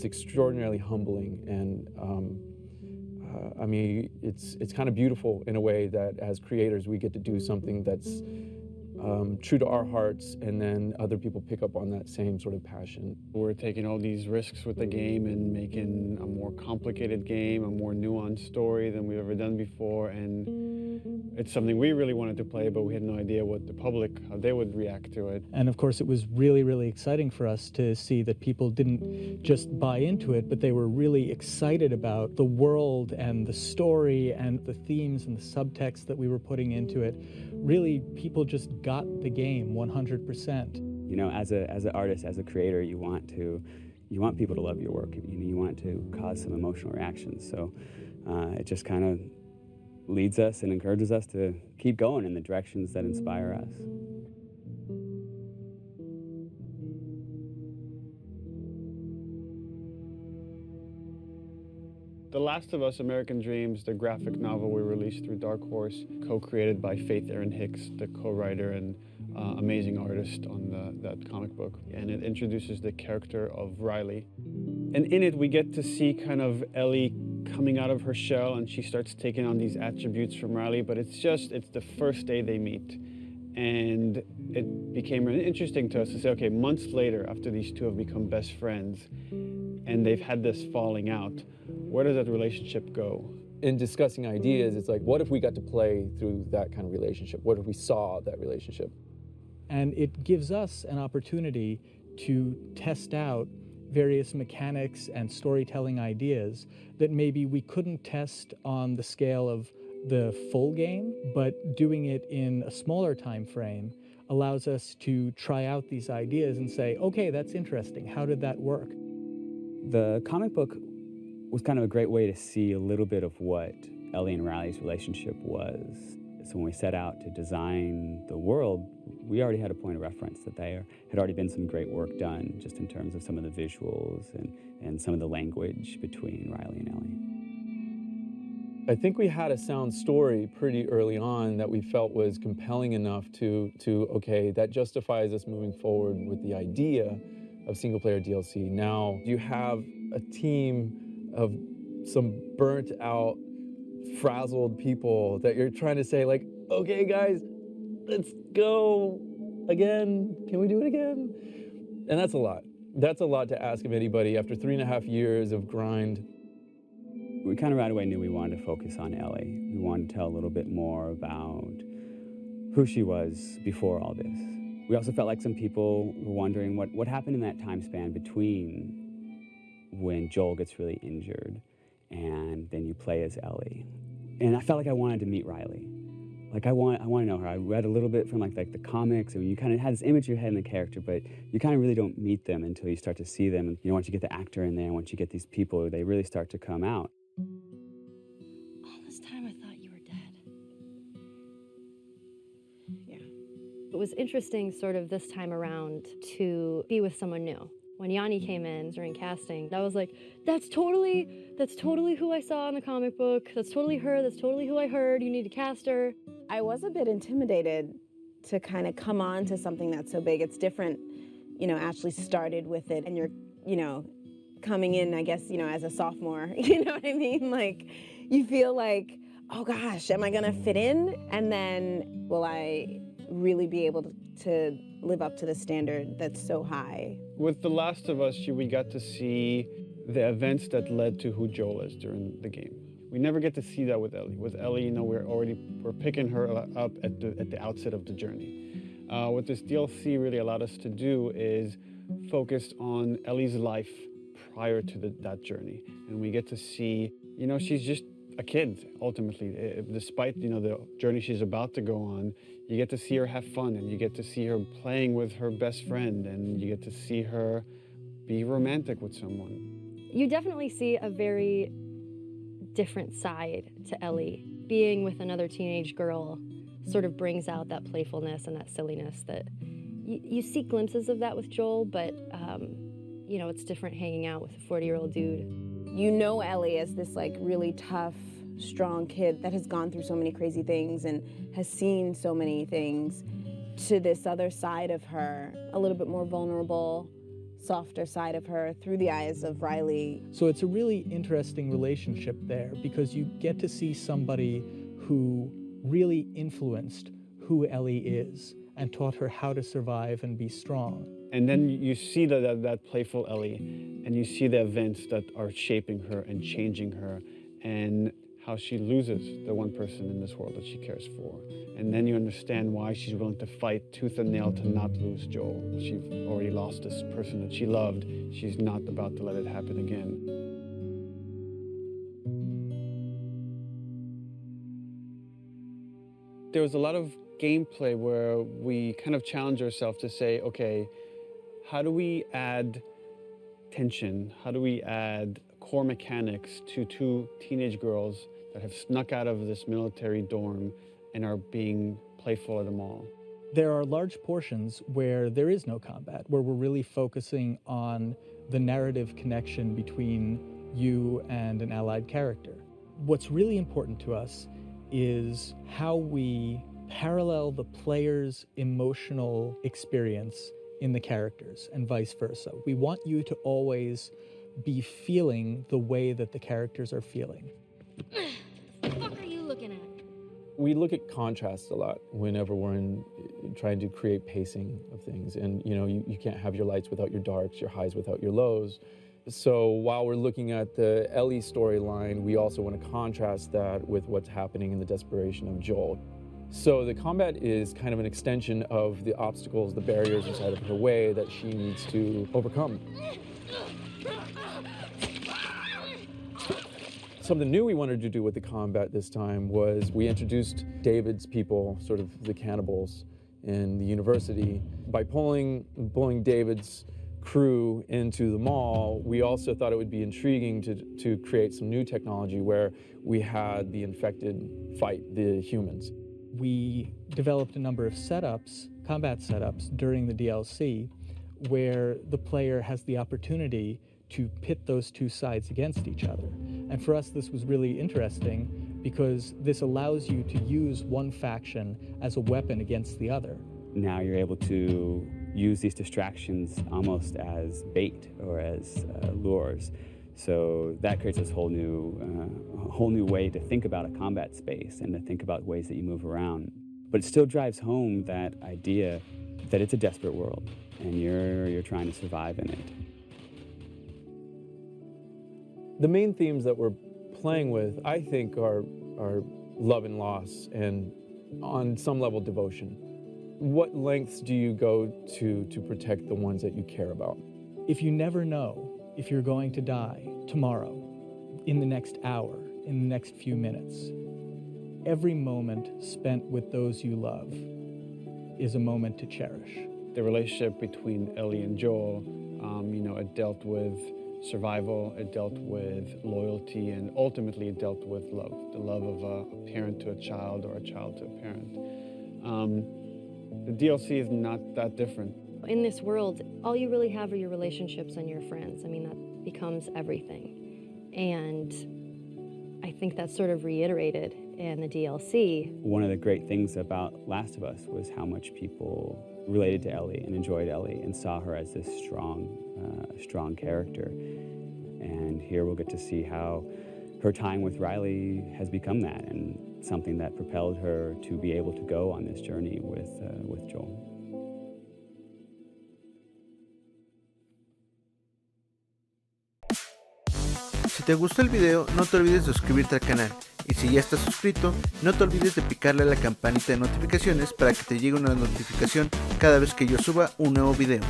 it's extraordinarily humbling, and I mean, it's kind of beautiful in a way that as creators we get to do something that's true to our hearts, and then other people pick up on that same sort of passion. We're taking all these risks with the game and making a more complicated game, a more nuanced story than we've ever done before, and it's something we really wanted to play, but we had no idea what the public, how they would react to it. And of course it was really, really exciting for us to see that people didn't just buy into it, but they were really excited about the world and the story and the themes and the subtext that we were putting into it. Really, people just got the game 100%. You know, as an artist, as a creator, you want people to love your work. You want to cause some emotional reactions. So it just kind of leads us and encourages us to keep going in the directions that inspire us. The Last of Us: American Dreams, the graphic novel we released through Dark Horse, co-created by Faith Erin Hicks, the co-writer and amazing artist on that comic book. And it introduces the character of Riley. And in it, we get to see kind of Ellie coming out of her shell, and she starts taking on these attributes from Riley, but it's the first day they meet. And it became really interesting to us to say, okay, months later, after these two have become best friends, and they've had this falling out, where does that relationship go? In discussing ideas, it's like, what if we got to play through that kind of relationship? What if we saw that relationship? And it gives us an opportunity to test out various mechanics and storytelling ideas that maybe we couldn't test on the scale of the full game, but doing it in a smaller time frame allows us to try out these ideas and say, okay, that's interesting. How did that work? The comic book was kind of a great way to see a little bit of what Ellie and Riley's relationship was. So when we set out to design the world, we already had a point of reference that there had already been some great work done just in terms of some of the visuals and some of the language between Riley and Ellie. I think we had a sound story pretty early on that we felt was compelling enough to okay, that justifies us moving forward with the idea of single-player DLC. Now you have a team of some burnt-out, frazzled people that you're trying to say, like, okay, guys, let's go again. Can we do it again? And that's a lot. That's a lot to ask of anybody after 3.5 years of grind. We kind of right away knew we wanted to focus on Ellie. We wanted to tell a little bit more about who she was before all this. We also felt like some people were wondering what happened in that time span between when Joel gets really injured and then you play as Ellie. And I felt like I wanted to meet Riley. Like I want to know her. I read a little bit from like the comics, and you kind of had this image in your head in the character, but you kind of really don't meet them until you start to see them. And once you get the actor in there, once you get these people, they really start to come out. All this time I thought you were dead. Yeah. It was interesting sort of this time around to be with someone new. When Yanni came in during casting, I was like, that's totally who I saw in the comic book. That's totally her. That's totally who I heard. You need to cast her. I was a bit intimidated to kind of come on to something that's so big. It's different, Ashley started with it, and you're, coming in, I guess, as a sophomore, you know what I mean? Like, you feel like, oh gosh, am I gonna fit in? And then will I really be able to live up to the standard that's so high? With The Last of Us, we got to see the events that led to who Joel is during the game. We never get to see that with Ellie. With Ellie, we're picking her up at the outset of the journey. What this DLC really allowed us to do is focus on Ellie's life prior to that journey, and we get to see, she's just a kid ultimately. Despite the journey she's about to go on, you get to see her have fun, and you get to see her playing with her best friend, and you get to see her be romantic with someone. You definitely see a very different side to Ellie. Being with another teenage girl sort of brings out that playfulness and that silliness that you see glimpses of that with Joel, but it's different hanging out with a 40-year-old dude. You know Ellie as this really tough, strong kid that has gone through so many crazy things and has seen so many things, to this other side of her, a little bit more vulnerable, softer side of her through the eyes of Riley. So it's a really interesting relationship there because you get to see somebody who really influenced who Ellie is and taught her how to survive and be strong. And then you see that playful Ellie, and you see the events that are shaping her and changing her, and how she loses the one person in this world that she cares for. And then you understand why she's willing to fight tooth and nail to not lose Joel. She's already lost this person that she loved. She's not about to let it happen again. There was a lot of gameplay where we kind of challenge ourselves to say, okay, how do we add tension? How do we add core mechanics to two teenage girls that have snuck out of this military dorm and are being playful at the mall? There are large portions where there is no combat, where we're really focusing on the narrative connection between you and an allied character. What's really important to us is how we parallel the player's emotional experience in the characters and vice versa. We want you to always be feeling the way that the characters are feeling. What the fuck are you looking at? We look at contrast a lot whenever we're trying to create pacing of things. And you can't have your lights without your darks, your highs without your lows. So while we're looking at the Ellie storyline, we also want to contrast that with what's happening in the desperation of Joel. So the combat is kind of an extension of the obstacles, the barriers inside of her way that she needs to overcome. Something new we wanted to do with the combat this time was we introduced David's people, sort of the cannibals in the university. By pulling David's crew into the mall, we also thought it would be intriguing to create some new technology where we had the infected fight the humans. We developed a number of setups, combat setups, during the DLC where the player has the opportunity to pit those two sides against each other. And for us, this was really interesting because this allows you to use one faction as a weapon against the other. Now you're able to use these distractions almost as bait or as lures. So that creates this whole new way to think about a combat space and to think about ways that you move around. But it still drives home that idea that it's a desperate world and you're trying to survive in it. The main themes that we're playing with, I think, are love and loss and on some level devotion. What lengths do you go to protect the ones that you care about? If you never know if you're going to die tomorrow, in the next hour, in the next few minutes, every moment spent with those you love is a moment to cherish. The relationship between Ellie and Joel, it dealt with survival, it dealt with loyalty, and ultimately it dealt with love, the love of a parent to a child or a child to a parent. The DLC is not that different. In this world, all you really have are your relationships and your friends. I mean, that becomes everything. And I think that's sort of reiterated in the DLC. One of the great things about Last of Us was how much people related to Ellie and enjoyed Ellie and saw her as this strong character. And here we'll get to see how her time with Riley has become that and something that propelled her to be able to go on this journey with Joel. Si te gustó el video, no te olvides de suscribirte al canal. Y si ya estás suscrito, no te olvides de picarle a la campanita de notificaciones para que te llegue una notificación cada vez que yo suba un nuevo video.